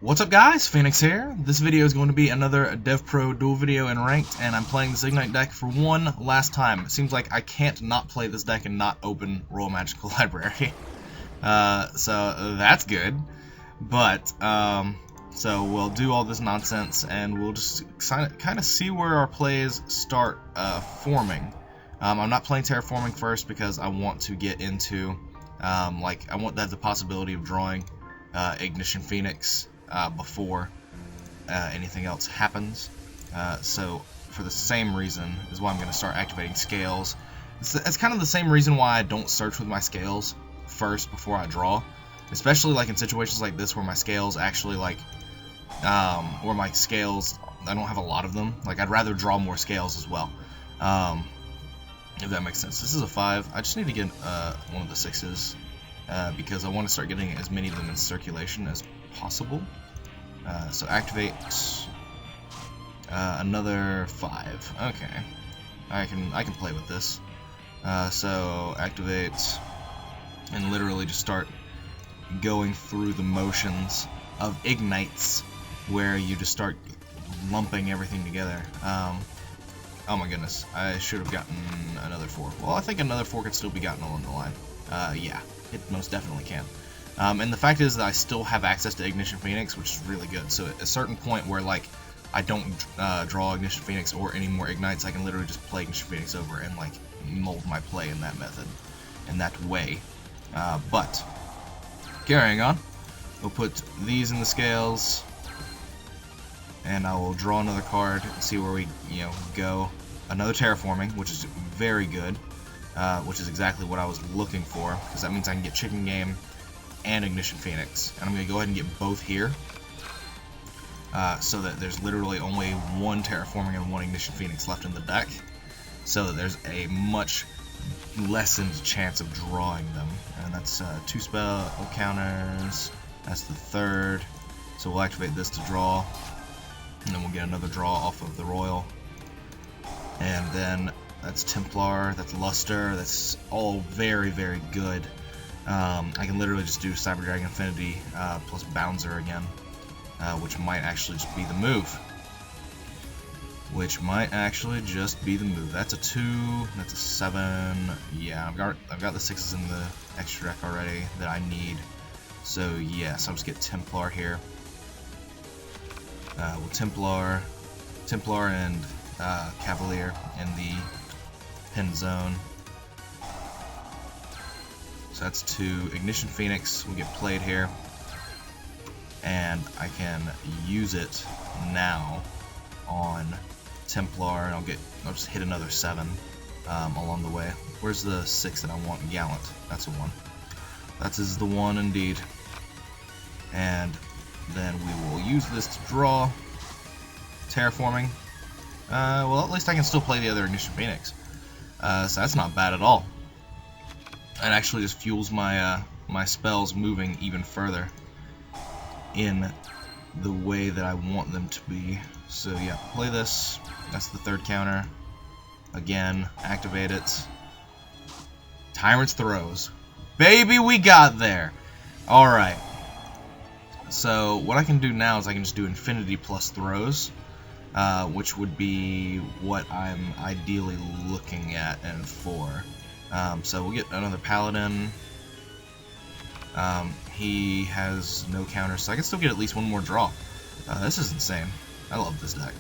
What's up guys, Phoenix here. This video is going to be another DevPro duel video in Ranked, and I'm playing this Igknight deck for one last time. It seems like I can't not play this deck and not open Royal Magical Library. So that's good. But, so we'll do all this nonsense and we'll just kind of see where our plays start forming. I'm not playing Terraforming first because I want to get into, I want to have the possibility of drawing Ignition Phoenix before anything else happens. So for the same reason is why I'm going to start activating scales. It's kind of the same reason why I don't search with my scales first before I draw, especially like in situations like this where my scales actually I don't have a lot of them. Like I'd rather draw more scales as well. If that makes sense. This is a 5. I just need to get one of the 6s because I want to start getting as many of them in circulation as possible. So activate another 5. Okay, I can play with this. So activate and literally just start going through the motions of Igknights, where you just start lumping everything together. Oh my goodness, I should have gotten another 4. Well, I think another 4 could still be gotten along the line. Yeah, it most definitely can. And the fact is that I still have access to Ignition Phoenix, which is really good. So at a certain point where like I don't draw Ignition Phoenix or any more Ignites, I can literally just play Ignition Phoenix over and like mold my play in that method, in that way. But carrying on, we'll put these in the scales, and I will draw another card and see where we go. Another Terraforming, which is very good, which is exactly what I was looking for, because that means I can get Chicken Game and Ignition Phoenix, and I'm going to go ahead and get both here, so that there's literally only one Terraforming and one Ignition Phoenix left in the deck, so that there's a much lessened chance of drawing them. And that's 2 spell counters, that's the 3rd, so we'll activate this to draw, and then we'll get another draw off of the Royal, and then that's Templar, that's Luster, that's all very, very good. I can literally just do Cyber Dragon Infinity plus Bouncer again, which might actually just be the move. That's a 2, that's a 7. Yeah, I've got the 6s in the extra deck already that I need. So yes, I'll just get Templar here. With Templar and Cavalier in the pin zone. So that's 2. Ignition Phoenix will get played here, and I can use it now on Templar, and I'll just hit another 7 along the way. Where's the 6 that I want? Gallant. That's the one. That is the one indeed. And then we will use this to draw Terraforming. Well, at least I can still play the other Ignition Phoenix. So that's not bad at all. It actually just fuels my my spells moving even further in the way that I want them to be. So yeah, play this. That's the 3rd counter. Again, activate it. Tyrant's Throes. Baby, we got there! Alright. So what I can do now is I can just do Infinity plus Throes, which would be what I'm ideally looking at and for. So we'll get another Paladin. He has no counters, so I can still get at least one more draw. This is insane. I love this deck.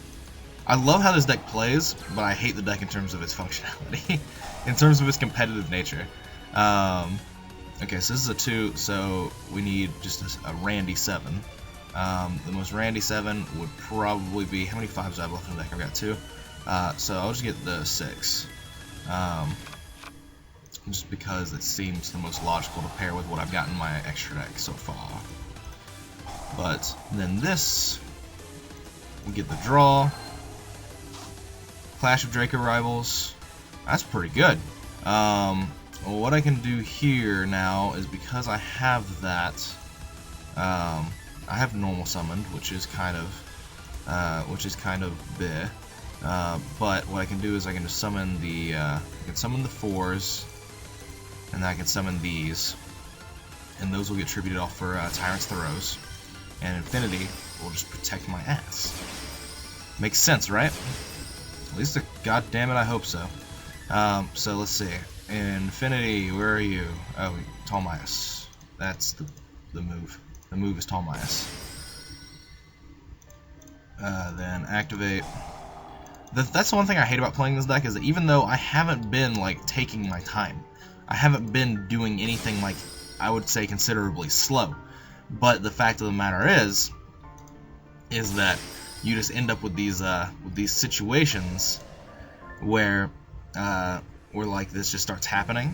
I love how this deck plays, but I hate the deck in terms of its functionality, in terms of its competitive nature. Okay, so this is a 2, so we need just a Randy 7. The most Randy 7 would probably be, how many 5s do I have left in the deck? I've got 2. So I'll just get the 6. Just because it seems the most logical to pair with what I've got in my extra deck so far. But then this, we get the draw. Clash of Draco Rivals. That's pretty good. What I can do here now is, because I have that, I have normal summoned, which is kind of bleh. But what I can do is I can just summon the I can summon the 4s, and then I can summon these, and those will get tributed off for Tyrant's Throes. and Infinity will just protect my ass. Makes sense, right? At least, goddamn it, I hope so. So let's see. Infinity, where are you? Oh, Talmias. That's the move. The move is Talmias. Then activate. That's the one thing I hate about playing this deck, is that even though I haven't been like taking my time, I haven't been doing anything like I would say considerably slow, but the fact of the matter is that you just end up with these situations where like this just starts happening.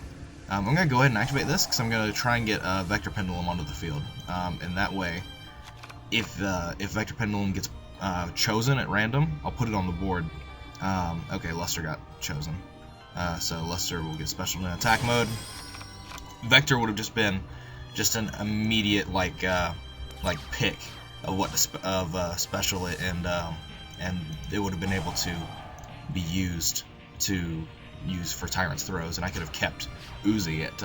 I'm gonna go ahead and activate this because I'm gonna try and get Vector Pendulum onto the field, and that way, if Vector Pendulum gets chosen at random, I'll put it on the board. Okay, Luster got chosen, so Luster will get special in attack mode. Vector would have just been an immediate like pick of what special it, and it would have been able to be used for Tyrant's Throes, and I could have kept Uzi at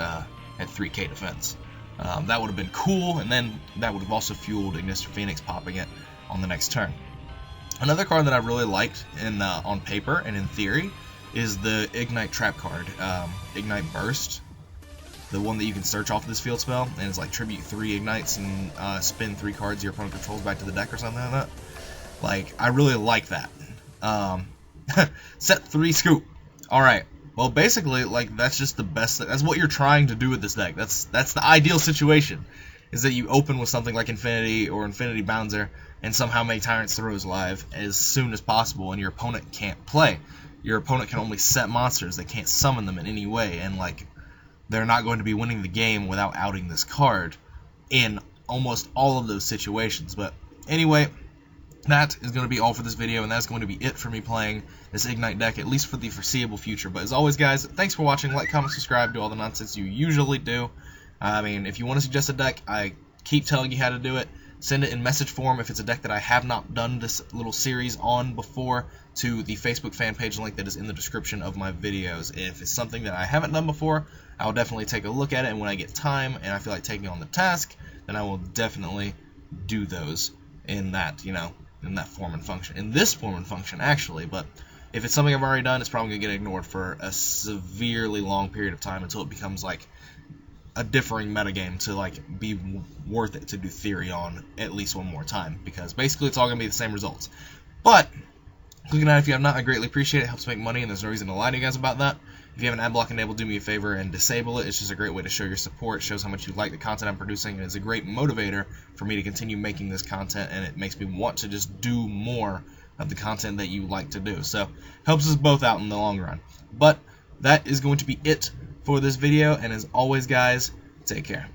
3k defense. That would have been cool, and then that would have also fueled Ignition Phoenix popping it on the next turn. Another card that I really liked on paper and in theory is the Igknight trap card, Igknight Burst, the one that you can search off this field spell, and it's like tribute 3 Ignites and spin 3 cards your opponent controls back to the deck or something like that. Like, I really like that. Set 3 scoop. Alright, well basically, like, that's just the best, that's what you're trying to do with this deck. That's the ideal situation, is that you open with something like Infinity or Infinity Bouncer and somehow make Tyrant's Throes live as soon as possible, and your opponent can't play. Your opponent can only set monsters, they can't summon them in any way, and like, they're not going to be winning the game without outing this card in almost all of those situations. But anyway, that is going to be all for this video, and that's going to be it for me playing this Igknight deck, at least for the foreseeable future. But as always, guys, thanks for watching. Like, comment, subscribe, do all the nonsense you usually do. I mean, if you want to suggest a deck, I keep telling you how to do it. Send it in message form if it's a deck that I have not done this little series on before, to the Facebook fan page link that is in the description of my videos. If it's something that I haven't done before, I'll definitely take a look at it, and when I get time and I feel like taking on the task, then I will definitely do those in that, you know, in that form and function. In this form and function, actually, but if it's something I've already done, it's probably going to get ignored for a severely long period of time until it becomes like a differing metagame to like be worth it to do theory on at least one more time, because basically it's all going to be the same results. But clicking on it if you have not, I greatly appreciate it. It helps make money, and there's no reason to lie to you guys about that. If you have an ad block enabled, do me a favor and disable it. It's just a great way to show your support. It shows how much you like the content I'm producing, and it's a great motivator for me to continue making this content, and it makes me want to just do more of the content that you like to do. So helps us both out in the long run. But that is going to be it for this video, and as always, guys, take care.